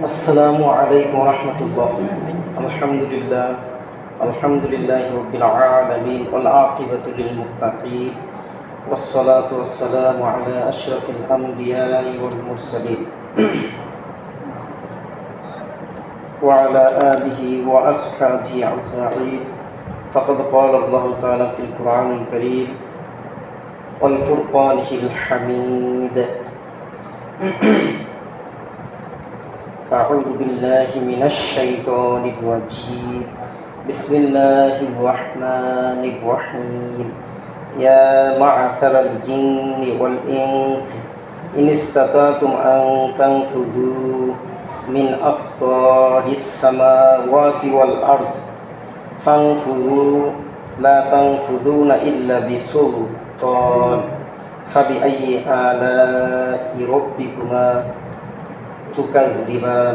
আসসালামু আলাইকুম ওয়া রাহমাতুল্লাহ। আলহামদুলিল্লাহ আলহামদুলিল্লাহি রাব্বিল আলামিন ওয়াল আকিবাতু লিল মুত্তাকিন ওয়াসসালাতু ওয়াসসালামু আলা আশরাফিল আমবিয়াই ওয়াল মুরসালিন ওয়া আলা আলিহি ওয়া আসহাবিহি আজমাইন। ফাকাদ ক্বালা আল্লাহু তাআলা ফিল কুরআনিল কারীম ওয়াল ফুরকানিল হামিদ। أعوذ بالله من الشيطان الرجيم. بسم الله الرحمن الرحيم. يا معشر الجن والإنس إن استطعتم أن تنفذوا من أقطار السماوات والأرض فانفذوا لا تنفذون إلا بسلطان فبأي آلاء ربكما তুকাযযিবান।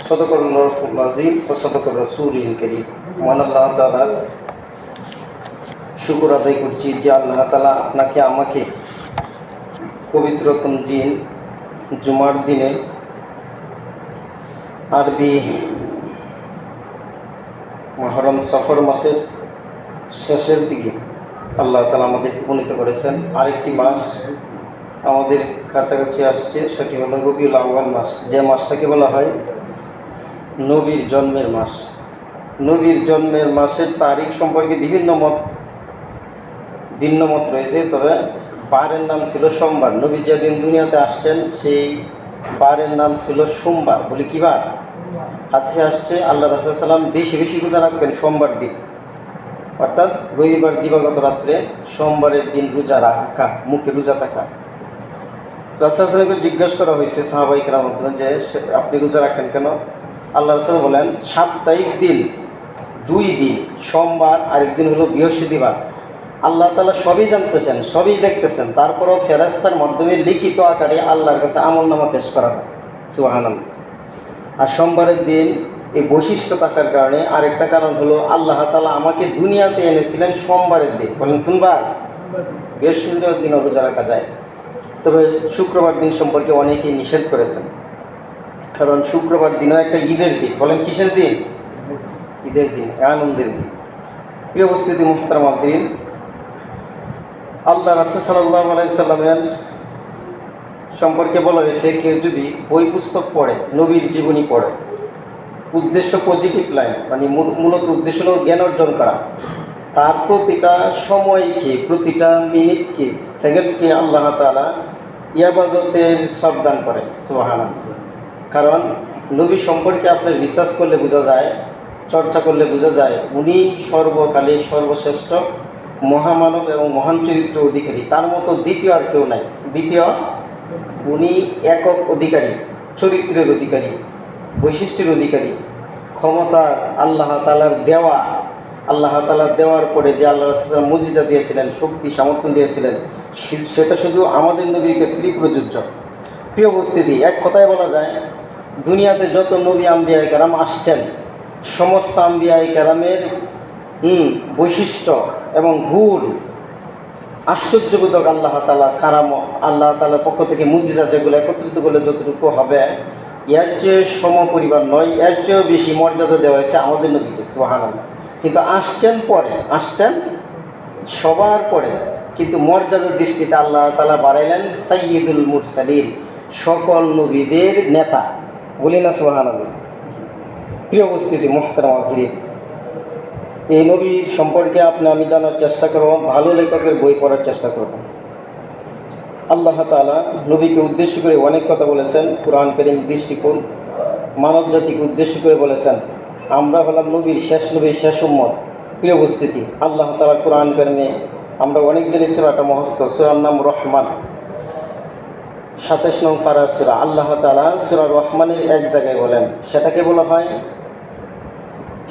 সাদাকাল্লাহুল আযীম ওয়া সাদাকা রাসূলুল কারীম। মহান আল্লাহ তাআলা শুকর আদায় করছি যে আল্লাহ তাআলা আপনাকে আমাকে পবিত্রতম দিন জুমার দিনে আরবি মুহররম সফর মাসের শেষের দিকে আল্লাহ তাআলা আমাদেরকে উপনীত করেছেন। আরেকটি মাস আমাদের কাছাকাছি আসছে, সেটি হলো রবিউল আউয়াল মাস, যে মাসটাকে বলা হয় নবীর জন্মের মাস। নবীর জন্মের মাসের তারিখ সম্পর্কে ভিন্ন মত রয়েছে, তবে বারের নাম ছিল সোমবার। নবী যেদিন দুনিয়াতে আসছেন সেই বারের নাম ছিল সোমবার। বলি কি বার? হাদিসে আসছে আল্লাহ রাসূল সাল্লাল্লাহু আলাইহি ওয়াসাল্লাম বেশি রোজা রাখতেন সোমবার দিন, অর্থাৎ রবিবার দিবাগত রাত্রে সোমবারের দিন রোজা রাখা, মুখে রোজা থাকা। রাসূল সাল্লাল্লাহু জিজ্ঞাসা করা হয়েছে সাহাবায়ে কেরামের মধ্যে যে আপনি রোজা রাখেন কেন? আল্লাহ রাসূল বলেন সাপ্তাহিক দিন 2 দিন, সোমবার আর একদিন হলো বৃহস্পতিবার। আল্লাহ তাআলা সবই জানতেছেন, সবই দেখতেছেন, তারপরেও ফেরেশতার মাধ্যমে লিখিত আকারে আল্লাহর কাছে আমলনামা পেশ করা হয়। সুবহানাল্লাহ। আর সোমবারের দিন এই বৈশিষ্ট্য থাকার কারণে আরেকটা কারণ হলো আল্লাহ তাআলা আমাকে দুনিয়াতে এনেছিলেন সোমবারের দিন। বলেন কোন বার? বৃহস্পতিবার দিন রোজা রাখা যায়, তবে শুক্রবার দিন সম্পর্কে অনেকেই নিষেধ করেছেন, কারণ শুক্রবার দিনও একটা ঈদের দিন। বলেন কিসের দিন? ঈদের দিন, আনন্দের দিন। প্রিয় উপস্থিতি মুহতারাম হাজিরিন, আল্লাহ রাসূল সাল্লাল্লাহু আলাইহি সাল্লামের সম্পর্কে বলা হয়েছে কেউ যদি বই পুস্তক পড়ে, নবীর জীবনী পড়ে, উদ্দেশ্য পজিটিভ লাইন, মানে মূলত উদ্দেশ্য হল জ্ঞান অর্জন করা, তার প্রতিটা সময়কে, প্রতিটা মিনিটকে, সেকেন্ডকে আল্লাহ তাআলা ইবাদতের সব দান করে। সুবহানাল্লাহ। কারণ নবী সম্পর্কে আপনি রিসার্চ করলে বোঝা যায়, চর্চা করলে বোঝা যায়, উনি সর্বকালের সর্বশ্রেষ্ঠ মহামানব এবং মহান চরিত্র অধিকারী। তার মতো দ্বিতীয় আর কেউ নাই। উনি একক অধিকারী, চরিত্রের অধিকারী, বৈশিষ্ট্যের অধিকারী, ক্ষমতার আল্লাহ তাআলার দেওয়া। আল্লাহ তাআলা দেওয়ার পরে যে আল্লাহ রাসূল মুজিজা দিয়েছিলেন, শক্তি সামর্থ্য দিয়েছিলেন, সেটা শুধু আমাদের নবীর ক্ষেত্রেই প্রযোজ্য। প্রিয় উপস্থিতি, এক কথায় বলা যায় দুনিয়াতে যত নবী আম্বিয়ায়ে কেরাম আসছেন, সমস্ত আম্বিয়ায়ে কেরামের বৈশিষ্ট্য এবং গুণ আশ্চর্যবোধক। আল্লাহ তাআলা আল্লাহ তাআলার পক্ষ থেকে মুজিজা যেগুলো একত্রিত করলে যতটুকু হবে, এর চেয়ে সমপরিবার নয়, এর চেয়েও বেশি মর্যাদা দেওয়া হয়েছে আমাদের নবীকে। সুবহানাল্লাহ। কিন্তু আসছেন সবার পরে, কিন্তু মর্যাদার দৃষ্টিতে আল্লাহ তাআলা বাড়াইলেন সাইয়্যিদুল মুরসালিন, সকল নবীদের নেতা। বলি না সুবহানাল্লাহ। প্রিয় উপস্থিতি মুহতারাম হাজিরিন, এই নবী সম্পর্কে আমি জানার চেষ্টা করব, ভালো লেখকের বই পড়ার চেষ্টা করব। আল্লাহ তাআলা নবীকে উদ্দেশ্য করে অনেক কথা বলেছেন। কুরআন কারীম দৃষ্টিকোণ মানব জাতিকে উদ্দেশ্য করে বলেছেন আমরা হলাম নবীর শেষ উম্মত। প্রিয় উপস্থিতি, আল্লাহ তাআলা কুরআন কারীমে আমরা অনেকজনই সূরাটা মুখস্থ, সূরার নাম রহমান, 27 নং পারার সূরা। আল্লাহ তাআলা সূরা রহমানের এক জায়গায় বলেন, সেটাকে বলা হয়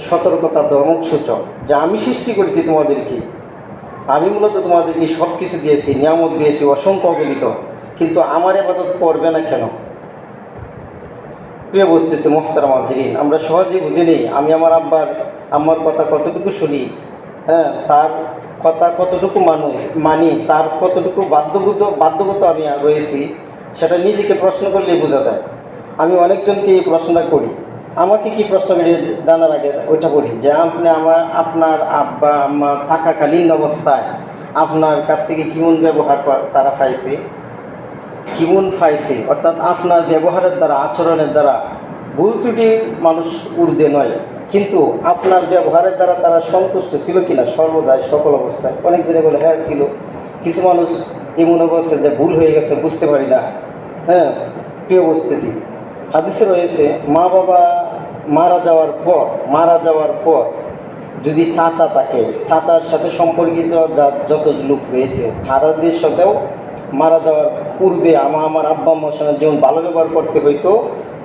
সতর্কতা ধমক সূচক, যে আমি সৃষ্টি করেছি তোমাদেরকে, আমি মূলত তোমাদেরকে সব কিছু দিয়েছি, নিয়ামত দিয়েছি অসংখ্য অগণিত, কিন্তু আমার ইবাদত করবে না কেন? প্রিয় উপস্থিতি মুহতারাম হাজিরিন, আমরা সহজেই বুঝে নিই আমি আমার আম্মার কথা কতটুকু শুনি, হ্যাঁ, তার কথা কতটুকু মানি, তার কতটুকু বাধ্যগত আমি রয়েছি, সেটা নিজেকে প্রশ্ন করলেই বোঝা যায়। আমি অনেকজনকে এই প্রশ্নটা করি, আমাকে কি প্রশ্ন করি জানার আগে ওইটা বলি যে আপনি আপনার আব্বা আম্মা থাকাকালীন অবস্থায় আপনার কাছ থেকে কেমন ব্যবহার তারা পাইছে, কেমন পাইছে, অর্থাৎ আপনার ব্যবহারের দ্বারা, আচরণের দ্বারা ভুল ত্রুটি মানুষ ঊর্ধ্বে নয়, কিন্তু আপনার ব্যবহারের দ্বারা তারা সন্তুষ্ট ছিল কিনা সর্বদাই সকল অবস্থায়। অনেকজনে বলে হ্যাঁ ছিল, কিছু মানুষ এমন অবস্থা যে ভুল হয়ে গেছে বুঝতে পারি না। হ্যাঁ, প্রিয় উপস্থিতি, হাদিসে রয়েছে মা বাবা মারা যাওয়ার পর যদি চাচা থাকে, চাচার সাথে সম্পর্কিত যত লোক রয়েছে তাদের সাথেও মারা যাওয়ার পূর্বে আমার আব্বা আম্মার সঙ্গে যেমন ভালো ব্যবহার করতে হইতো,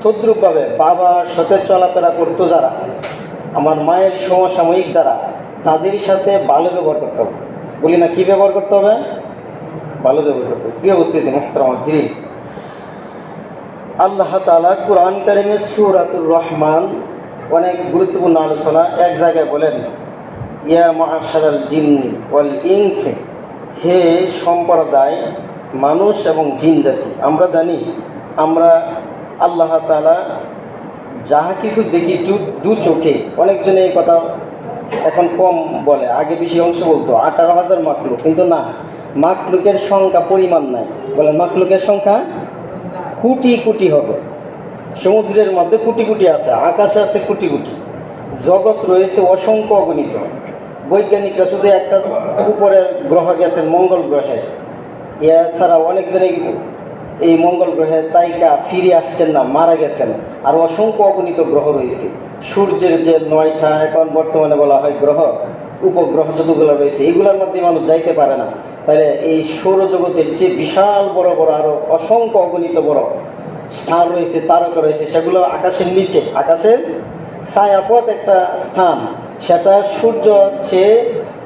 তদ্রূপভাবে বাবার সাথে চলাফেরা করতো যারা, আমার মায়ের সমসাময়িক যারা, তাদের সাথে ভালো ব্যবহার করতে হবে। বলি না, কি ব্যবহার করতে হবে? ভালো ব্যবহার করতে হবে। প্রিয় উপস্থিতি মুহতারাম হাজিরিন, আল্লাহ তাআলা কুরআন কারীমের সূরাতুর রহমান অনেক গুরুত্বপূর্ণ আলোচনা। এক জায়গায় বলেন, ইয়া মা'আশারাল জিন্নি ওয়াল ইনসি, হে সম্প্রদায় মানুষ এবং জিন জাতি। আমরা জানি, আমরা আল্লাহ তাআলা যাহা কিছু দেখি দু চোখে, অনেকজনে এই কথা এখন কম বলে, আগে বেশি অংশ বলতো 18,000 মাখলুক, কিন্তু না, মাখলুকের সংখ্যা পরিমাণ নাই। বলেন, মাখলুকের সংখ্যা কোটি কোটি হবে। সমুদ্রের মধ্যে কোটি কোটি আছে, আকাশে আছে কোটি কোটি, জগৎ রয়েছে অসংখ্য অগণিত। বৈজ্ঞানিকরা শুধু একটা উপরে গ্রহ গেছেন, মঙ্গল গ্রহে, এছাড়া অনেকজনে এই মঙ্গল গ্রহে তাইকা ফিরে আসছেন না, মারা গেছেন। আর অসংখ্য অগণিত গ্রহ রয়েছে। সূর্যের যে 9টা এখন বর্তমানে বলা হয় গ্রহ, উপগ্রহ যতগুলো রয়েছে, এগুলোর মধ্যে মানুষ যাইতে পারে না। তাহলে এই সৌরজগতের যে বিশাল বড় বড় আরও অসংখ্য অগণিত বড় স্থান রয়েছে, তারকা রয়েছে, সেগুলো আকাশের নিচে, আকাশের ছায়াপথ একটা স্থান, সেটা সূর্য হচ্ছে,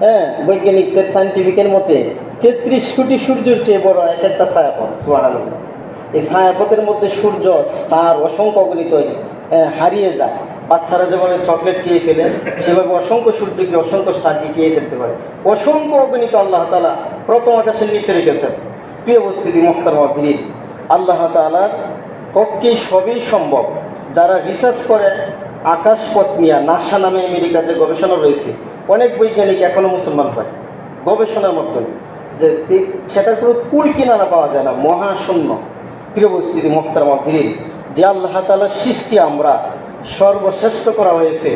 হ্যাঁ, বৈজ্ঞানিকদের সায়েন্টিফিকের মতে 33 কোটি সূর্যের চেয়ে বড় এক একটা ছায়াপথ। সুবহানাল্লাহ। এই ছায়াপথের মধ্যে সূর্য, স্টার অসংখ্য অগণিত হারিয়ে যায়। বাচ্চারা যেভাবে চকলেট খেয়ে ফেলে, সেভাবে অসংখ্য সূর্যকে, অসংখ্য স্টারকে খেয়ে ফেলতে পারে। অসংখ্য অগণিত আল্লাহ তাআলা প্রথম আকাশের নিচে রেখেছেন। প্রিয় উপস্থিতি মুহতারাম হাজিরিন, আল্লাহ তাআলার পক্ষে সবই সম্ভব। যারা রিসার্চ করে আকাশপথ নিয়ে, নাসা নামে আমেরিকার যে গবেষণা রয়েছে, অনেক বৈজ্ঞানিক এখনও মুসলমান হয় গবেষণার মাধ্যমে, যে সেটার কোনো কুল কিনারা পাওয়া যায় না, মহাশূন্য। প্রিয় উপস্থিতি মুহতারাম হাজিরিন, যে আল্লাহ তাআলার সৃষ্টি আমরা সর্বশ্রেষ্ঠ করা হয়েছে,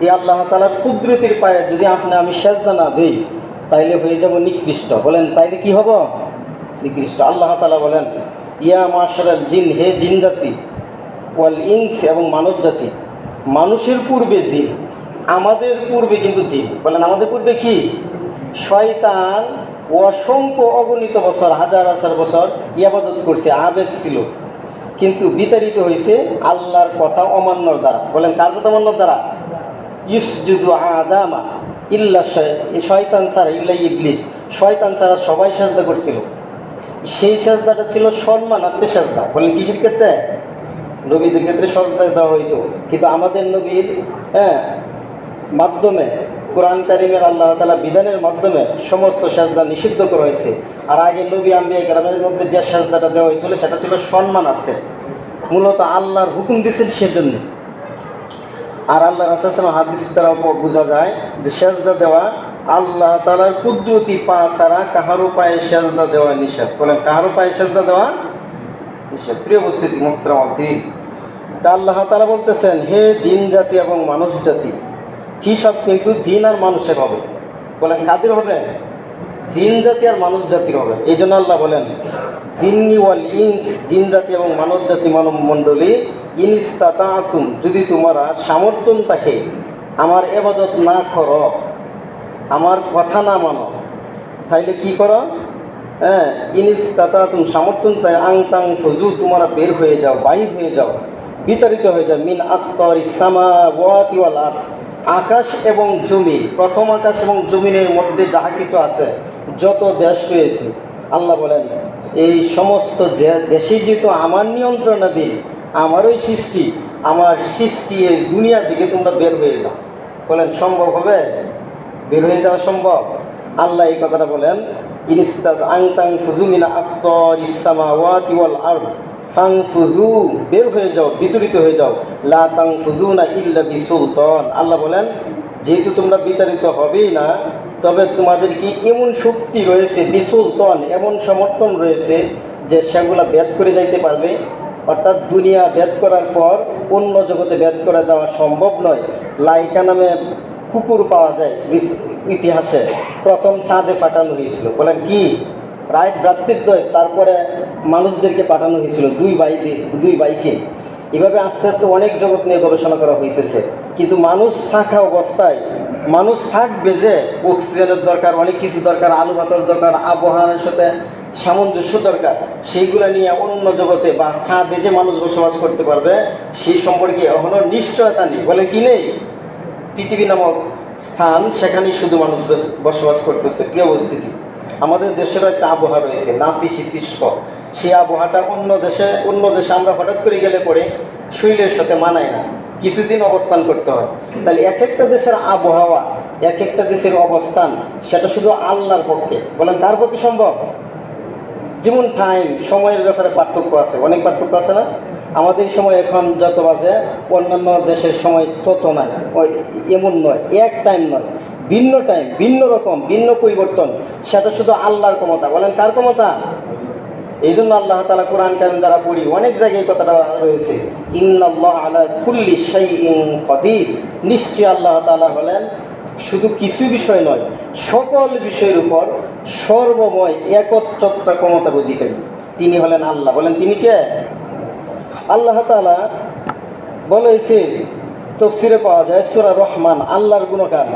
এই আল্লাহ তাআলার কুদরতির পায়ে যদি আমি সেজদা না দিই, তাইলে হয়ে যাব নিকৃষ্ট। বলেন, তাইলে কি হব? নিকৃষ্ট। আল্লাহ তাআলা বলেন, ইয়া মা'শারাল জিন, হে জিন জাতি, ওয়াল ইনস, এবং মানব জাতি। মানুষের পূর্বে জিন, আমাদের পূর্বে কিন্তু জিন। বলেন, আমাদের পূর্বে কি? শয়তান অসংখ্য অগণিত বছর, হাজার হাজার বছর ইবাদত করছে, আবেদ ছিল, কিন্তু বিতাড়িত হয়েছে আল্লাহর কথা অমান্যর দ্বারা। বলেন, কার কথা অমান্যর দ্বারা? ইসজুদু আদামা ইল্লা শয়তান ছাড়া, ইল্লা ইবলিস, শয়তান ছাড়া সবাই সাজদা করছিল। সেই সাজদাটা ছিল সম্মানার্থে সাজদা। বলেন, কিসের ক্ষেত্রে? নবীদের ক্ষেত্রে সাজদা দেওয়া হইতো, কিন্তু আমাদের নবীর মাধ্যমে, কোরআন কারীমের আল্লাহ তাআলা বিধানের মাধ্যমে সমস্ত সাজদা নিষিদ্ধ করা হয়েছে। আর আগে নবী আম্বিয়া কেরামের মধ্যে যে সাজদাটা দেওয়া হয়েছিল, সেটা ছিল সম্মানার্থে, মূলত আল্লাহর হুকুম দিয়েছেন সেজন্য। আর আল্লাহ রাসূল সাল্লাল্লাহু আলাইহি ওয়াসাল্লাম হাদিস দ্বারা বোঝা যায় যে সাজদা দেওয়া আল্লাহ তাআলার কুদরতি পা ছাড়া কাহারও পায়ে সাজদা দেওয়া নিষেধ। বলেন, কাহারও পায়ে সাজদা দেওয়া নিষেধ। প্রিয় উপস্থিতি মুহতারাম হাজিরিন, তা আল্লাহ তাআলা বলতেছেন, হে জিন জাতি এবং মানুষ জাতি, হিসাব কিন্তু জিন আর মানুষের হবে। বলেন, কাদের হবে? জিন জাতি আর মানুষ জাতির হবে। এই জন্য আল্লাহ বলেন, জিন্নি ওয়াল ইনস, জিন জাতি এবং মানব জাতি, মানব মণ্ডলী, ইনিস্তাতাতুম, যদি তোমরা সামর্থ্য থাকে, আমার ইবাদত না করো, আমার কথা না মানো, তাইলে কি করো? ইনিস্তাতাতুম, সামর্থ্য থাকে, আংতাং ফুজু, তোমরা বের হয়ে যাও, বাইর হয়ে যাও, বিতাড়িত হয়ে যাও, মিন আখতারিস সামাওয়াতি ওয়াল আরদ, আকাশ এবং জমিন, প্রথম আকাশ এবং জমিনের মধ্যে যাহা কিছু আছে, যত দেশ রয়েছে, আল্লাহ বলেন এই সমস্ত যে দেশে যেহেতু আমার নিয়ন্ত্রণাধীন, আমারই সৃষ্টি, আমার সৃষ্টি এই দুনিয়ার দিকে তোমরা বের হয়ে যাও। বলেন, সম্ভব হবে? বের হয়ে যাওয়া সম্ভব? আল্লাহ এই কথাটা বলেন, ইনিস্তাদ আংতাং ফুজুমিনা আখতর ইসামাওয়াতি ওয়াল আরদ ফাংফুজু, বের হয়ে যাও, বিতাড়িত হয়ে যাও, লা তাংফুজুনা ইল্লা বিসুলতান। আল্লাহ বলেন, যেহেতু তোমরা বিতাড়িত হবেই না, তবে তোমাদের কি এমন শক্তি রয়েছে, বিসুলতান, এমন সমর্থন রয়েছে যে সেগুলা ভেদ করে যাইতে পারবে। অর্থাৎ দুনিয়া ভেদ করার পর অন্য জগতে ভেদ করা যাওয়া সম্ভব নয়। লাইকা নামে কুকুর পাওয়া যায় ইতিহাসে, প্রথম চাঁদে পাঠানো হয়েছিল। বলেন কি? প্রায় ভ্রাতৃদ্বয়, তারপরে মানুষদেরকে পাঠানো হয়েছিল, দুই ভাইকে। এভাবে আস্তে আস্তে অনেক জগৎ নিয়ে গবেষণা করা হইতেছে। কিন্তু মানুষ থাকা অবস্থায়, মানুষ থাকবে যে অক্সিজেনের দরকার, অনেক কিছু দরকার, আলো বাতাস দরকার, আবহাওয়ার সাথে সামঞ্জস্য দরকার, সেইগুলো নিয়ে অন্য জগতে বা চাঁদে যে মানুষ বসবাস করতে পারবে সেই সম্পর্কে এখনো নিশ্চয়তা নেই। বলে কি নেই? পৃথিবী নামক স্থান, সেখানেই শুধু মানুষ বসবাস করতেছে। প্রিয় উপস্থিতি, আমাদের দেশেরও একটা আবহাওয়া রয়েছে, নাতিশীতোষ্ণ। সেই আবহাওয়াটা অন্য দেশে আমরা হঠাৎ করে গেলে পরে শরীরের সাথে মানায় না, কিছুদিন অবস্থান করতে হয়। তাহলে এক একটা দেশের আবহাওয়া, এক একটা দেশের অবস্থান, সেটা শুধু আল্লাহর পক্ষে। বলেন কার পক্ষে সম্ভব? যেমন টাইম, সময়ের ব্যাপারে পার্থক্য আছে, অনেক পার্থক্য আছে না? আমাদের সময় এখন যত বাজে, অন্যান্য দেশের সময় তত নাই, এমন নয়, এক টাইম নয়, ভিন্ন টাইম, ভিন্ন রকম, ভিন্ন পরিবর্তন। সেটা শুধু আল্লাহর ক্ষমতা। বলেন কার ক্ষমতা? এই জন্য আল্লাহ তাআলা কোরআন কারীম দ্বারা পড়ি, অনেক জায়গায় এই কথাটা রয়েছে, ইন্নাল্লাহা আলা কুল্লি শাইইন কাদির। নিশ্চয় আল্লাহ তাআলা হলেন শুধু কিছু বিষয় নয়, সকল বিষয়ের উপর সর্বময় একচ্ছত্র ক্ষমতার অধিকারী। তিনি হলেন আল্লাহ। বলেন তিনি কে? আল্লাহ তাআলা বলেছে, তাফসীরে পাওয়া যায় সূরা রহমান, আল্লাহর গুণগান,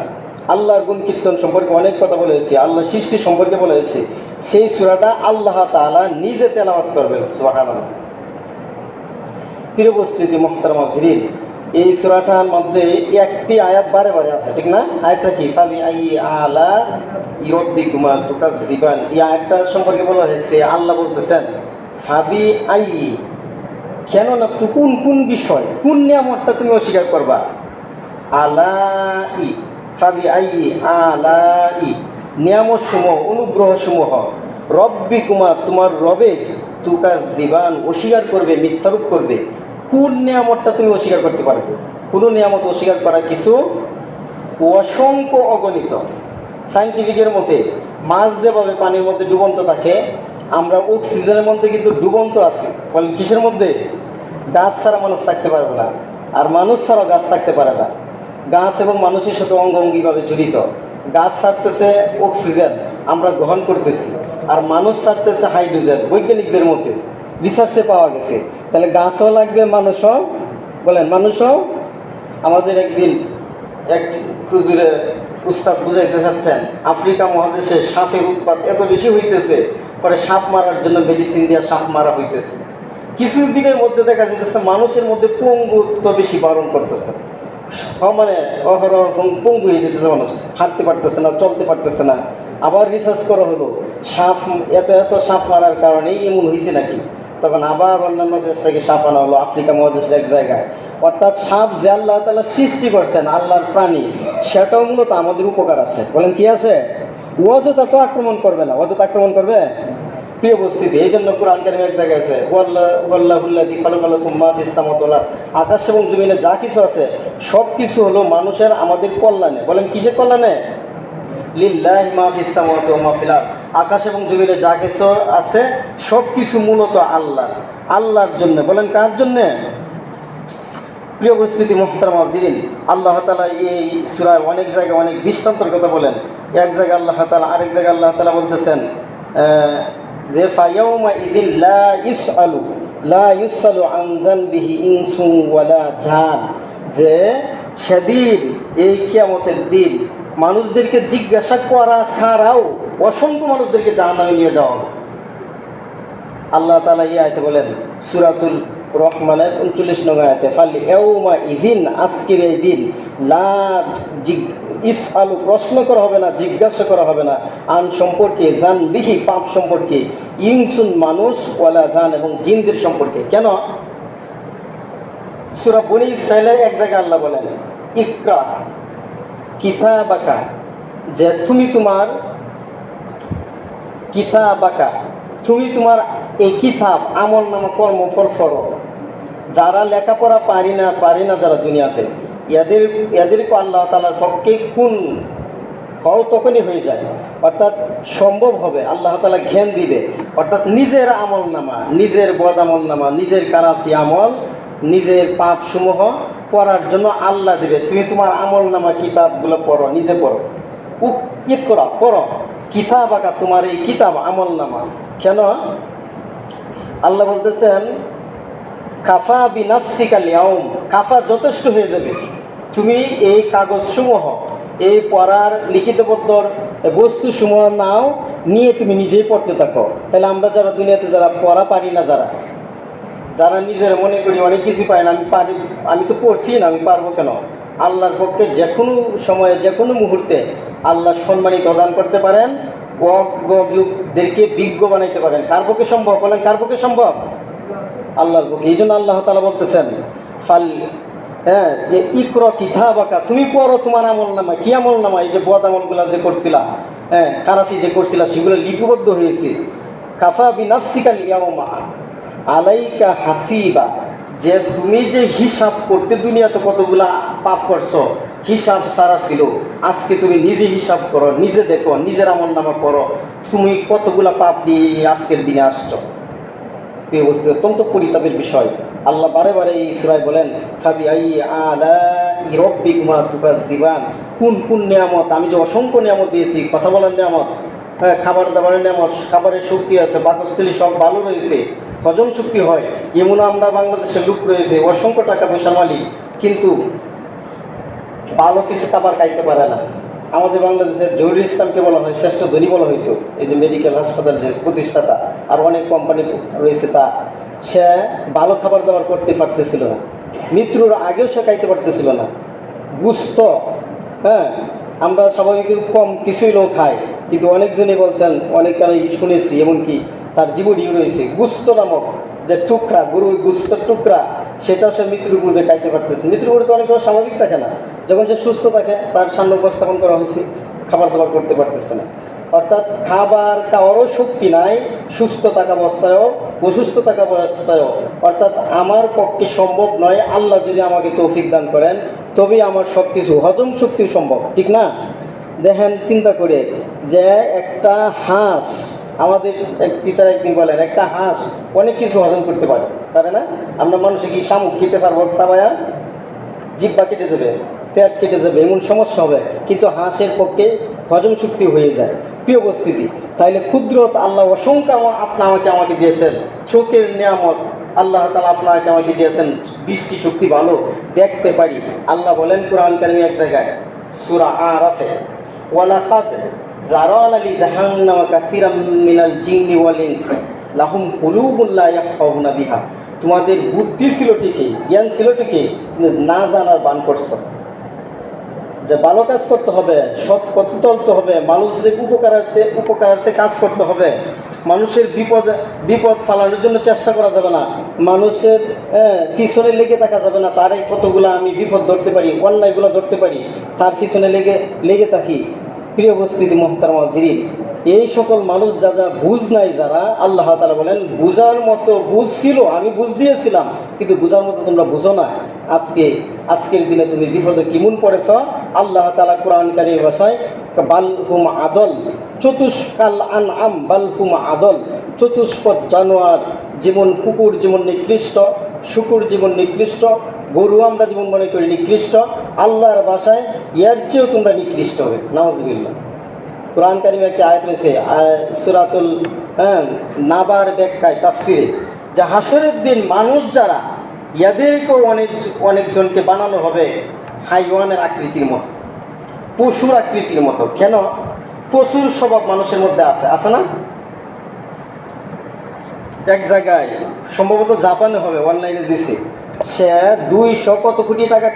আল্লাহর গুণ কীর্তন সম্পর্কে অনেক কথা বলেছে, আল্লাহ সৃষ্টি সম্পর্কে বলেছে। সেই সূরাটা আল্লাহ তাআলা নিজে তেলাওয়াত করবেন। সুবহানাল্লাহ। প্রিয় উপস্থিতি, মুহতারাম হাজিরিন, এই সূরাটার মধ্যে একটি আয়াত বারে বারে আছে, ঠিক না? আয়াতটা কি? ফাবি আই আলা রাব্বিকুমা তুকাযযিবান। এই আয়াতটা সম্পর্কে বলা হয়েছে, আল্লাহ বলতেছেন ফাবি আই, কেন না, তো কোন কোন বিষয়, কোন নিয়ামতটা তুমি অস্বীকার করবা? আলাই, ফাবি আই আলাই, নিয়ামত সমূহ, অনুগ্রহ সমূহ, রব্বিকুমা, তোমার রবে, তুকাযযিবান, অস্বীকার করবে, মিথ্যারোপ করবে। কোন নিয়ামতটা তুমি অস্বীকার করতে পারবে? কোনো নিয়ামত অস্বীকার করা কিছু, অসংখ্য, অগণিত। সায়েন্টিফিকের মতে মাছ যেভাবে পানির মধ্যে ডুবন্ত থাকে, আমরা অক্সিজেনের মধ্যে কিন্তু ডুবন্ত আছি। বলেন কিসের মধ্যে? গাছ ছাড়া মানুষ থাকতে পারবে না, আর মানুষ ছাড়াও গাছ থাকতে পারে না। গাছ এবং মানুষের সাথে অঙ্গাঙ্গিভাবে জড়িত। গাছ ছাড়তেছে অক্সিজেন, আমরা গ্রহণ করতেছি, আর মানুষ ছাড়তেছে হাইড্রোজেন, বৈজ্ঞানিকদের মতে, রিসার্চে পাওয়া গেছে। তাহলে গাছও লাগবে, মানুষও। বলেন মানুষও। আমাদের একদিন এক হুজুরে উস্তাদ বুঝাইতে চাচ্ছেন, আফ্রিকা মহাদেশে সাপের উৎপাত এত বেশি হইতেছে, পরে সাপ মারার জন্য মেডিসিন দিয়ে সাপ মারা হইতেছে। কিছু দিনের মধ্যে দেখা যেতেছে মানুষের মধ্যে পঙ্গুত্ব বেশি বারণ করতেছে, মানে অহরহ পঙ্গু হয়ে যেতেছে, মানুষ হাঁটতে পারতেছে না, চলতে পারতেছে না। আবার রিসার্চ করা হলো, সাপ এত সাপ মারার কারণেই এমন হয়েছে নাকি। তখন আবার অন্যান্য দেশ থেকে সাপ আনা হলো, আফ্রিকা মহাদেশের এক জায়গায়। অর্থাৎ সাপ যে আল্লাহ তাআলা সৃষ্টি করছেন, আল্লাহর প্রাণী, সেটাও মূলত আমাদের উপকার আছে। বলেন কি আছে? অযথা তো আক্রমণ করবে না, অযথা আক্রমণ করবে? প্রিয় উপস্থিতি, এই জন্য কোরআন কারীমে এক জায়গায় আছে, ওয়াল্লাহুল্লাযী খালাকালাকুম মা ফিস সামাওয়াতি ওয়াল আরদ, আকাশ এবং জমিনে যা কিছু আছে সব কিছু হলো মানুষের, আমাদের কল্যাণে। বলেন কিসের কল্যাণে? লিল্লাহি মা ফিস সামাওয়াতি ওয়া মা ফিল আরদ। আকাশ এবং জমিনে যা কিছু আছে সব কিছু মূলত আল্লাহ, আল্লাহর জন্য। বলেন কার জন্যে? প্রিয় উপস্থিতি, মুহতারাম হাজিরিন, আল্লাহ তাআলা এই সূরায় অনেক জায়গায় অনেক দৃষ্টান্তের কথা বলেন। এক জায়গায় আল্লাহ তাআলা, আরেক জায়গায় আল্লাহ তাআলা বলতেছেন যে ফায়াউমা ইযিল লা ইউসালু আন যানবিহি ইনসুন ওয়ালা জান, যে সেদিন, এই কিয়ামতের দিন, মানুষদেরকে জিজ্ঞাসা করা ছাড়াও অসংখ্য মানুষদেরকে জাহান্নামে নিয়ে যাওয়া হবে। আল্লাহ তাআলা এই আয়াতে বলেন, সূরাতুল রহমানের 39 নং আয়াতে, ফাল ইয়াউমা ইযিন, আজকের এই দিন, লা ইসআলু, প্রশ্ন করা হবে না, জিজ্ঞাসা করা হবে না, আন সম্পর্কে, জান বিহি, পাপ সম্পর্কে, ইনসুন মানুষ, ওয়ালা জান এবং জিনদের সম্পর্কে। কেন? সূরা বনী ইসরাঈলের এক জায়গায় আল্লাহ বলেন, ইকরা কিতাবাকা যে তুমি তোমার কিতাবাকা, তুমি তোমার এই কিতাব আমল নামা কর্মফল করো। যারা লেখাপড়া পারি না যারা দুনিয়াতে, এদেরকে আল্লাহ তাআলার পক্ষে কোন হও তখনই হয়ে যায়, অর্থাৎ সম্ভব হবে, আল্লাহ তাআলা জ্ঞান দিবে। অর্থাৎ নিজের আমল নামা, নিজের বদ আমল নামা, নিজের কারাফি আমল, নিজের পাপসমূহ পড়ার জন্য আল্লাহ দিবে। তুমি তোমার আমল নামা কিতাবগুলো পড়ো, নিজে পড়ো, ইকরা পড়ো কিতাব আঁকা, তোমার এই কিতাব আমল নামা। কেন আল্লাহ বলতেছেন কাফা বিনাফসিকা লিয়াউম, কাফা যথেষ্ট হয়ে যাবে। তুমি এই কাগজসমূহ, এই পড়ার লিখিতপত্তর বস্তুসমূহ নাও, নিয়ে তুমি নিজেই পড়তে থাকো। তাহলে আমরা যারা দুনিয়াতে যারা পড়া পারি না, যারা নিজের মনে করি অনেক কিছু পাই না, আমি তো পড়ছি না, আমি পারবো কেন? আল্লাহর পক্ষে যে কোনো সময়ে যে কোনো মুহূর্তে আল্লাহ সম্মানিত প্রদান করতে পারেন, অজ্ঞদেরকে বিজ্ঞ বানাইতে পারেন। কার পক্ষে সম্ভব বলেন? কার পক্ষে সম্ভব? আল্লাহর পক্ষে। এই জন্য আল্লাহ তাআলা বলতেছেন যে ইকরা কিতাবাকা, তুমি পড়ো তোমার আমল নামা। কি আমল নামা? এই যে বদ আমলগুলো যে করছিলা, খারাপি যে করছিলা, সেগুলো লিপিবদ্ধ হয়েছে। কাফা বিনাফসিকা লিয়াউমা আলাইকা হাসিবা, যে তুমি যে হিসাব করতে দুনিয়াতে কতগুলা পাপ করছো, হিসাব সারা ছিল, আজকে তুমি নিজে হিসাব করো, নিজে দেখো, নিজের আমল নামা করো, তুমি কতগুলা পাপ দিয়ে আজকের দিনে আসছো। এই অবস্থা অত্যন্ত পরিতাপের বিষয়। আল্লাহ বারে বারে এই সূরায় বলেন ফাবি আই আলাই রাব্বিকুমা তুকাযযিবান, কোন কোন নিয়ামত, আমি যে অসংখ্য নিয়ামত দিয়েছি, কথা বলার নিয়ামত, খাবার দাবারের নিয়ামত, খাবারের শক্তি আছে, পাকস্থলী সব ভালো রয়েছে, হজম শক্তি হয়, এমন আমরা বাংলাদেশের লোক রয়েছে অসংখ্য টাকা পয়সার মালিক, কিন্তু ভালো কিছু খাবার খাইতে পারে না। আমাদের বাংলাদেশের জহিরুল ইসলামকে বলা হয় শ্রেষ্ঠ ধনী বলা হইতো, এই যে মেডিকেল হাসপাতাল যে প্রতিষ্ঠাতা, আর অনেক কোম্পানি রয়েছে, তা সে ভালো খাবার দাবার করতে পারতেছিল না, মৃত্যুর আগেও সে খাইতে পারতেছিল না। গুস্ত, আমরা স্বাভাবিক কম কিছুই লোক খায়, কিন্তু অনেকজনই বলছেন, অনেকটাই শুনেছি, এমনকি তার জীবনীও রয়েছে, গুস্ত নামক যে টুকরা, গরুর গুস্তর টুকরা, সেটাও সে মৃত্যুর পূর্বে খাইতে পারতেছে। মৃত্যুর পূর্বে তো অনেক সময় স্বাভাবিক থাকে না, যখন সে সুস্থ থাকে তার সামনে উপস্থাপন করা হয়েছে, খাবার দাবার করতে পারতেছে না। অর্থাৎ খাবার খাওয়ারও শক্তি নাই, সুস্থ থাকা অবস্থায়ও, অসুস্থ থাকা অবস্থায়ও। অর্থাৎ আমার পক্ষে সম্ভব নয়, আল্লাহ যদি আমাকে তৌফিক দান করেন তবেই আমার সব কিছু হজম শক্তি সম্ভব, ঠিক না? দেখেন চিন্তা করে, যে একটা হাঁস, আমাদের এক টিচার একদিন বলেন একটা হাঁস অনেক কিছু হজম করতে পারে না? আমরা মানুষে কি শামুক খেতে পারবো? সাবায়া জিহ্বা কেটে যাবে, পেট কেটে যাবে, এমন সমস্যা হবে, কিন্তু হাঁসের পক্ষে হজম শক্তি হয়ে যায়। প্রিয় উপস্থিতি, তাইলে ক্ষুদ্রত আল্লাহ অসংখ্য আমাকে দিয়েছেন, চোখের নিয়ামত আল্লাহ তাআলা আপনাকে আমাকে দিয়েছেন, দৃষ্টি শক্তি ভালো, দেখতে পারি। আল্লাহ বলেন কোরআন কারিমে এক জায়গায় সূরা আরাফে, ওয়ালাকাদ যারানা লিজাহান্নামা কাসীরাম মিনাল জিন্নি ওয়াল ইনস লাহুম কুলুবুন লা ইয়াফকাহুনা বিহা, তোমাদের বুদ্ধি ছিল ঠিকই, জ্ঞান ছিল ঠিকই, না জানার বান করছো। যে ভালো কাজ করতে হবে, সৎ পথে চলতে হবে, মানুষের উপকারার্থে কাজ করতে হবে, মানুষের বিপদ ফালানোর জন্য চেষ্টা করা যাবে না, মানুষের পিছনে লেগে থাকা যাবে না। তার কতগুলো আমি বিপদ ধরতে পারি, অন্যায়গুলো ধরতে পারি, তার পিছনে লেগে থাকি। প্রিয় উপস্থিতি মুহতারাম হাজিরিন, এই সকল মানুষ যারা বুঝ নাই, যারা আল্লাহ তাআলা বলেন বুঝার মতো বুঝ ছিল, আমি বুঝ দিয়েছিলাম, কিন্তু বুঝার মতো তোমরা বুঝো না। আজকের দিনে তুমি বিপদে কিমন পড়েছ। আল্লাহ তাআলা কোরআন কারীম ভাষায় বালহুম আদল, চতুষ্কাল আনআম বালহুম আদল, চতুষ্পদ জানোয়ার যেমন কুকুর যেমন নিকৃষ্ট, শুকুর যেমন নিকৃষ্ট, গরু আমরা যেমন মনে করি নিকৃষ্ট, আল্লাহর ভাষায় এর চেয়েও তোমরা নিকৃষ্ট হবে। নাউযুবিল্লাহ। কোরআন কারিমে একটা আয়াত রয়েছে সূরাতুল নাবার ব্যাখ্যায় তাফসিরে, যে হাসরের দিন মানুষ যারা, এদেরকেও অনেকজনকে বানানো হবে হাইওয়ানের আকৃতির মতো, পশুর আকৃতির মতো। কেন? পশুর স্বভাব মানুষের মধ্যে আছে না? এক জায়গায় সম্ভবত জাপানে হবে, অনলাইনে দিছে, সে 200 কত কোটি টাকা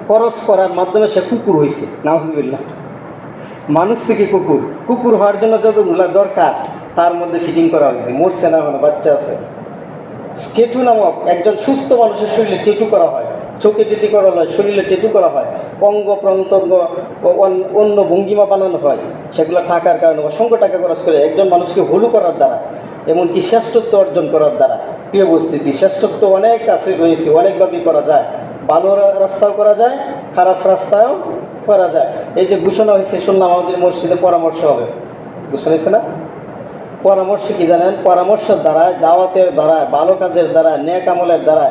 খরচ করার মাধ্যমে সে কুকুর হয়েছে। নাউযুবিল্লাহ। মানুষ থেকে কুকুর হওয়ার জন্য যতগুলো দরকার তার মধ্যে ফিটিং করা হয়েছে, মরছে না, বাচ্চা আছে। টেটু নামক একজন সুস্থ মানুষের শরীরে টেটু করা হয়, চোখে টেটু করা হয়, শরীরে টেটু করা হয়, অঙ্গ প্রত্যঙ্গ অন্য ভঙ্গিমা বানানো হয়, সেগুলো টাকার কারণে অসংখ্য টাকা খরচ করে একজন মানুষকে হলু করার দ্বারা, এমনকি শ্রেষ্ঠত্ব অর্জন করার দ্বারা। প্রিয় উপস্থিতি, শ্রেষ্ঠত্ব অনেক কাছে রয়েছে, অনেকভাবেই করা যায়। ভালো রাস্তাও করা যায়, খারাপ রাস্তাও করা যায়। এই যে ঘোষণা হয়েছে, শুনলাম আমাদের মসজিদে পরামর্শ হবে, ঘোষণা হয়েছে না? পরামর্শ কি জানেন? পরামর্শের দ্বারা, দাওয়াতের দ্বারা, ভালো কাজের দ্বারা, নেক আমলের দ্বারা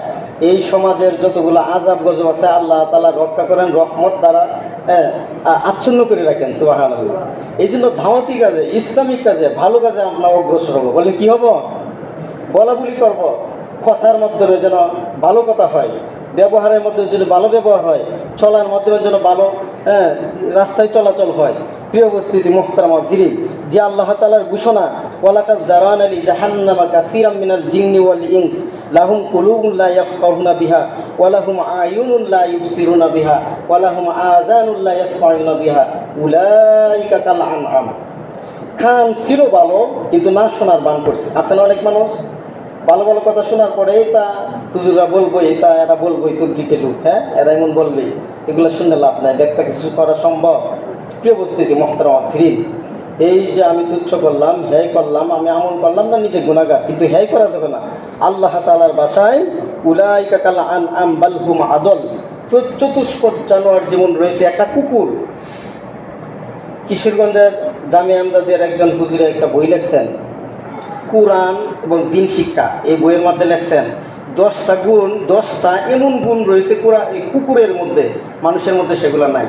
এই সমাজের যতগুলো আজাব গজব আছে আল্লাহ তাআলা রক্ষা করেন, রহমত দ্বারা আচ্ছন্ন করে রাখেন। সুবহানাল্লাহ। এই জন্য দাওয়াতি কাজে, ইসলামিক কাজে, ভালো কাজে আমরা অগ্রসর হবো। বলে কি হব? বলা বলি করব, কথার মধ্যে যেন ভালো কথা হয়, ব্যবহারের মধ্যে যেন ভালো ব্যবহার হয়, চলার মাধ্যমে যেন ভালো রাস্তায় চলাচল হয়। প্রিয় উপস্থিতি মুহতারাম জিরিন, যে আল্লাহ তাআলার ঘোষণা, ওয়ালাকাদ যারানা লি জাহান্নামা কাসীরাম মিনাল জিন্নি ওয়াল ইনস লাহুম কুলুবুন লা ইয়াফকাহুনা বিহা ওয়া লাহুম আয়ুনুন লা ইবসিরুনা বিহা ওয়া লাহুম আযানুন লা ইয়াসমাউনা বিহা উলাইকা কাল আনআম। কান ছিল ভালো কিন্তু না শোনার বান করছে। আছে না অনেক মানুষ ভালো ভালো কথা শোনার পরে তা হুজুররা বলবোই, তা এরা বলবোই তবলিগের লোক, হ্যাঁ এরা এমন বলবেই, এগুলো শুনে লাভ নাই, ব্যক্তি কিছু করা সম্ভব। প্রিয় উপস্থিতি মুহতারাম জিরিন, এই যে আমি তুচ্ছ করলাম, হ্যাঁ করলাম, আমি আমল করলাম না, নিজে গুনাহগার, কিন্তু হ্যাঁ করা যাবে না। আল্লাহ তাআলার ভাষায় উলাইকা কাল আনআম বাল হুম আদল। চতুষ্পদ জানোয়ার যেমন রয়েছে, একটা কুকুর। কিশোরগঞ্জের জামিয়া আমদাদের একজন হুজুরে একটা বই লেখছেন, কোরআন এবং দিন শিক্ষা। এই বইয়ের মধ্যে লেখছেন 10টা এমন গুণ রয়েছে কুকুরের মধ্যে, মানুষের মধ্যে সেগুলো নাই।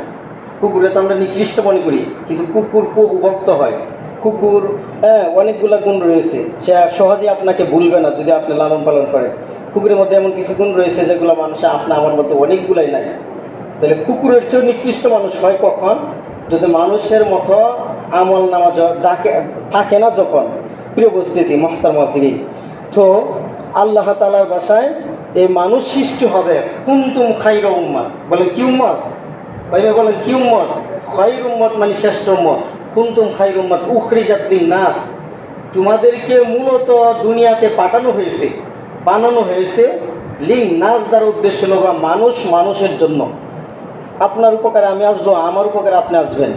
কুকুরে তো আমরা নিকৃষ্ট মনে করি, কিন্তু কুকুর খুব ভক্ত হয়। কুকুর অনেকগুলা গুণ রয়েছে, সে সহজে আপনাকে ভুলবে না যদি আপনি লালন পালন করেন। কুকুরের মধ্যে এমন কিছু গুণ রয়েছে যেগুলো মানুষে আপনার আমার মধ্যে অনেকগুলাই নাই। তাহলে কুকুরের চেয়েও নিকৃষ্ট মানুষ হয় কখন? যদি মানুষের মতো আমল নামাজ যাকে থাকে না যখন। প্রিয় উপস্থিতি মুহতারাম জিরিন, তো আল্লাহ তাআলার ভাষায় এই মানুষ সৃষ্টি হবে কুনতুম খায়রা উম্মাহ। বলেন কি উম্মত? ভাইরা বলেন কি উম্মত? খায়র উম্মত মানে শ্রেষ্ঠ উম্মত। কুনতুম খায়র উম্মত উখরিজাত লিন-নাস। তোমাদেরকে মূলত দুনিয়াতে পাঠানো হয়েছে, বানানো হয়েছে লিন-নাস, দ্বারা উদ্দেশ্য হলো মানুষ, মানুষের জন্য। আপনার উপকারে আমি আসবো, আমার উপকারে আপনি আসবেন,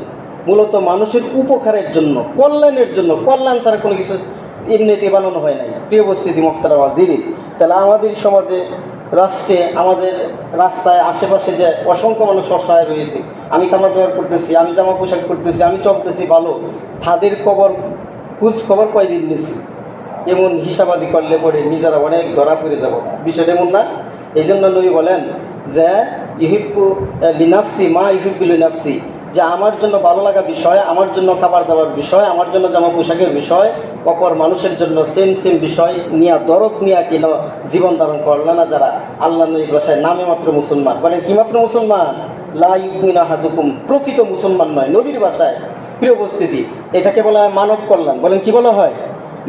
মূলত মানুষের উপকারের জন্য, কল্যাণের জন্য। কল্যাণ ছাড়া কোনো কিছু এমনিতে বানানো হয় নাই। প্রিয় উপস্থিতি মুহতারাম জিরিন, তাহলে আমাদের সমাজে, রাষ্ট্রে, আমাদের রাস্তায়, আশেপাশে যে অসংখ্য মানুষ অসহায় রয়েছে, আমি কামা ব্যবহার করতেছি, আমি জামা পোশাক করতেছি, আমি চলতেছি ভালো, তাদের খোঁজ খবর কয়দিন নিচ্ছি, এমন হিসাবাদি করলে পরে নিজেরা অনেক ধরা পড়ে যাব। বিষয়টা এমন না? এই জন্য নবী বলেন যে ইহিব্বু লিনাফসি মা ইহিব্বু লিনাফসি, যে আমার জন্য ভালো লাগা বিষয়, আমার জন্য খাবার দাবার বিষয়, আমার জন্য জামা পোশাকের বিষয়, অপর মানুষের জন্য সেম বিষয় নিয়ে দরদ নিয়ে কিন জীবন ধারণ করল না যারা, আল্লাহ নবীর ভাষায় নামে মাত্র মুসলমান। বলেন কি মাত্র মুসলমান? লা ইউমিনু আহাদুকুম, প্রকৃত মুসলমান নয় নবীর ভাষায়। প্রিয় উপস্থিতি, এটাকে বলা হয় মানব কল্যাণ। বলেন কি বলা হয়?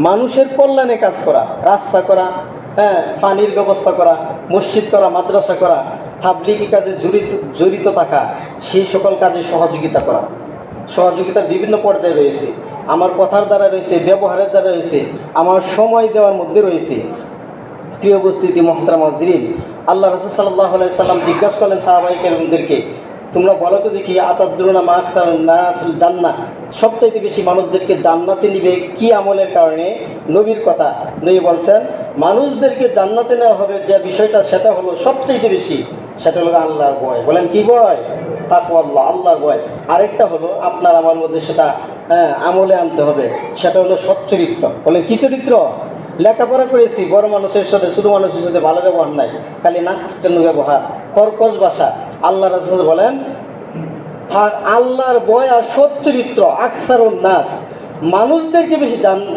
মানুষের কল্যাণে কাজ করা, রাস্তা করা, পানির ব্যবস্থা করা, মসজিদ করা, মাদ্রাসা করা, তাবলীগি কাজে জড়িত থাকা, সেই সকল কাজে সহযোগিতা করা। সহযোগিতার বিভিন্ন পর্যায়ে রয়েছে, আমার কথার দ্বারা রয়েছে, ব্যবহারের দ্বারা রয়েছে, আমার সময় দেওয়ার মধ্যে রয়েছে। প্রিয় উপস্থিতি মুহতারাম জিরিন, আল্লাহ রাসূল সাল্লাল্লাহু আলাইহি সাল্লাম জিজ্ঞাসা করলেন সাহাবায়ে কেরামদেরকে, তোমরা বলো তো দেখি, আতাদরুনা মা আকসারুন নাসুল জান্নাহ, সবচাইতে বেশি মানুষদেরকে জান্নাতে নিবে কি আমলের কারণে? নবীর কথা। নবী বলছেন মানুষদেরকে জান্নাতে নেওয়া হবে যে বিষয়টা, সেটা হলো সবচাইতে বেশি, সেটা হলো আল্লাহর ভয়। বলেন কি ভয়? তাকওয়াল্লাহ, আল্লাহর ভয়। আরেকটা হলো আপনার আমার মধ্যে সেটা আমলে আনতে হবে, সেটা হলো সচ্চরিত্র। বলেন কি চরিত্র? লেখাপড়া করেছি, বড় মানুষের সাথে, ছোটো মানুষের সাথে ভালো ব্যবহার নাই, খালি নাকচান্ন ব্যবহার, কর্কশ ভাষা। আল্লাহ রাসূল বলেন আল্লাহর ভয় আর সচ্চরিত্র আকসারুন নাস, মানুষদেরকে বেশি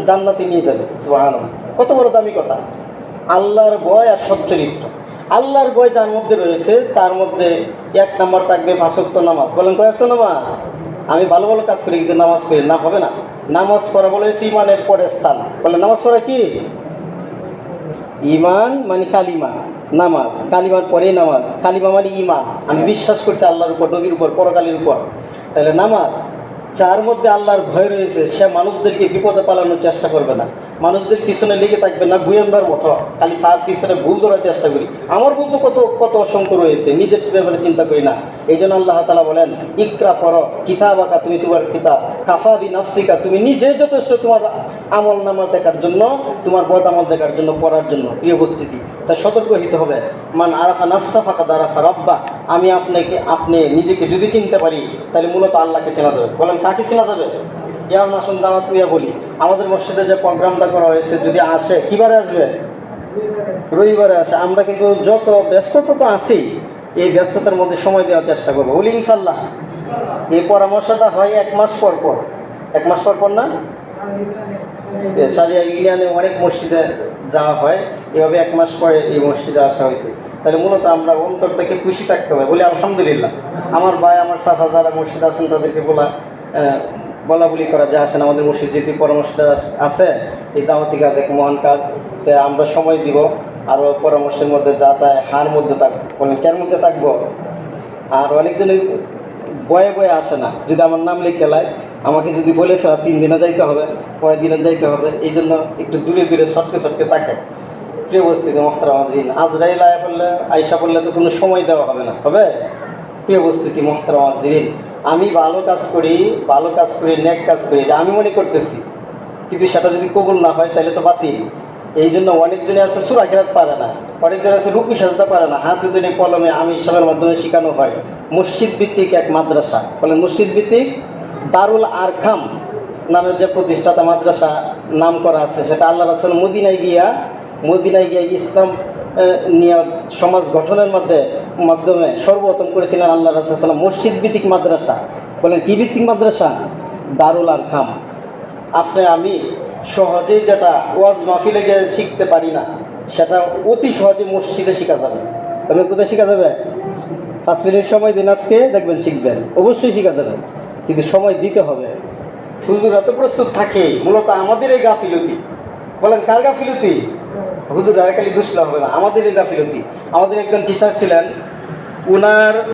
জান্নাতে নিয়ে যাবে। সুবহানাল্লাহ, কত বড় দামি কথা! আল্লাহর ভয় আর সচ্চরিত্র। আল্লাহর ভয় যার মধ্যে রয়েছে, তার মধ্যে 1 নম্বর থাকবে 5 ওয়াক্ত নামাজ। বলেন কয় ওয়াক্ত নামাজ? আমি ভালো ভালো কাজ করি কিন্তু নামাজ পড়ি না, হবে না। নামাজ পড়া বলেছে ইমানের পরের স্থান। বলে নামাজ পড়া কি? ইমান মানে কালিমা, নামাজ কালিমার পরেই নামাজ। কালিমা মানে ইমান, আমি বিশ্বাস করছি আল্লাহর উপর, নবীর উপর, পরকালের উপর। তাহলে নামাজ, যার মধ্যে আল্লাহর ভয় রয়েছে, সে মানুষদেরকে বিপদে পালানোর চেষ্টা করবে না, মানুষদের পিছনে লেগে থাকবেন না গুয়েন্দার মতো, খালি তার পিছনে ভুল ধরার চেষ্টা করি। আমার ভুল তো কত কত অসংখ্য রয়েছে, নিজের ব্যাপারে চিন্তা করি না। এই জন্য আল্লাহ তাআলা বলেন, ইকরা পড়ো কিতাবাকা, তুমি তোমার কিতাব, কাফা বি নাফসিকা, তুমি নিজে যথেষ্ট তোমার আমল নামা দেখার জন্য, তোমার বদ আমল দেখার জন্য, পড়ার জন্য। প্রিয় উপস্থিতি, তা সতর্ক হইতে হবে। মান আরাফা নাফসা ফাকাদ আরাফা রাব্বা, আমি আপনি নিজেকে যদি চিনতে পারি তাহলে মূলত আল্লাহকে চেনা যাবে। বলেন কাকে চেনা যাবে? যেমন আসুন দাওয়াত নিয়ে বলি, আমাদের মসজিদে যে প্রোগ্রামটা করা হয়েছে, যদি আসে কিবারে আসবে? রবিবারে আসে। আমরা কিন্তু যত ব্যস্ততা তো আছি, এই ব্যস্ততার মধ্যে সময় দেওয়ার চেষ্টা করবো, বলি ইনশাল্লাহ। এই পরামর্শটা হয় 1 মাস পর পর, 1 মাস পর পর না, সারিয়া ইউনিয়নে অনেক মসজিদে যাওয়া হয়, এভাবে 1 মাস পরে এই মসজিদে আসা হয়েছে। তাহলে মূলত আমরা অন্তর থেকে খুশি থাকতে হবে, বলি আলহামদুলিল্লাহ। আমার ভাই, আমার চাচা যারা মসজিদে আছেন তাদেরকে বলা বলি করা যে আসেন আমাদের মসজিদ, যেহেতু পরামর্শটা আছে, এই দাওয়াতি কাজ এক মহান কাজ, তাই আমরা সময় দিব। আরও পরামর্শের মধ্যে যা তাই হার মধ্যে থাকবো, বলেন কেন মধ্যে থাকবো। আর অনেকজনের বয়ে বয়ে আসে না, যদি আমার নাম লিখে লায়, আমাকে যদি বলে ফেলা 3 দিনে যাইতে হবে, 5 দিনে যাইতে হবে, এই জন্য একটু দূরে দূরে সটকে সটকে থাকে। প্রিয় উপস্থিতি মোহতারাম আজিন, আজরাইল আয়া পড়লে, আয়সা পড়লে তো কোনো সময় দেওয়া হবে না, হবে? প্রিয় উপস্থিতি মোহতারাম আজিন, আমি ভালো কাজ করি, নেক কাজ করি, এটা আমি মনে করতেছি, কিন্তু সেটা যদি কবুল না হয় তাহলে তো বাতিল। এই জন্য অনেকজনে আছে সূরা কিরাত পারে না, অনেকজন আছে রুকু সাজদা পারে না, হাতে ধরে কলমে আমি ইসলামের মাধ্যমে শেখানো হয়। মসজিদ ভিত্তিক এক মাদ্রাসা, বলেন মসজিদ ভিত্তিক দারুল আরকাম নামের যে প্রতিষ্ঠাতা মাদ্রাসা নাম করা আছে, সেটা আল্লাহ রাসূল মদিনায় গিয়া ইসলাম নিয়ে সমাজ গঠনের মাধ্যমে সর্বপ্রথম করেছিলেন আল্লাহ রাসূল সাল্লাল্লাহু আলাইহি ওয়াসাল্লাম। মসজিদ ভিত্তিক মাদ্রাসা, বলেন কি ভিত্তিক মাদ্রাসা? দারুল আরকাম। আমি সহজেই যেটা ওয়াজ মাহফিলে গিয়ে শিখতে পারি না, সেটা অতি সহজে মসজিদে শেখা যাবে। তবে কোথায় শেখা যাবে? 5 মিনিট সময় দিন, আজকে দেখবেন শিখবেন, অবশ্যই শেখা যাবে, কিন্তু সময় দিতে হবে। হুজুরা তো প্রস্তুত থাকে, মূলত আমাদের এই গাফিলতি। বলেন কার গাফিলতি? হুজুর আর খালি দুসলা হবে না, আমাদের এই গাফিলতি। আমাদের একজন টিচার ছিলেন, উনার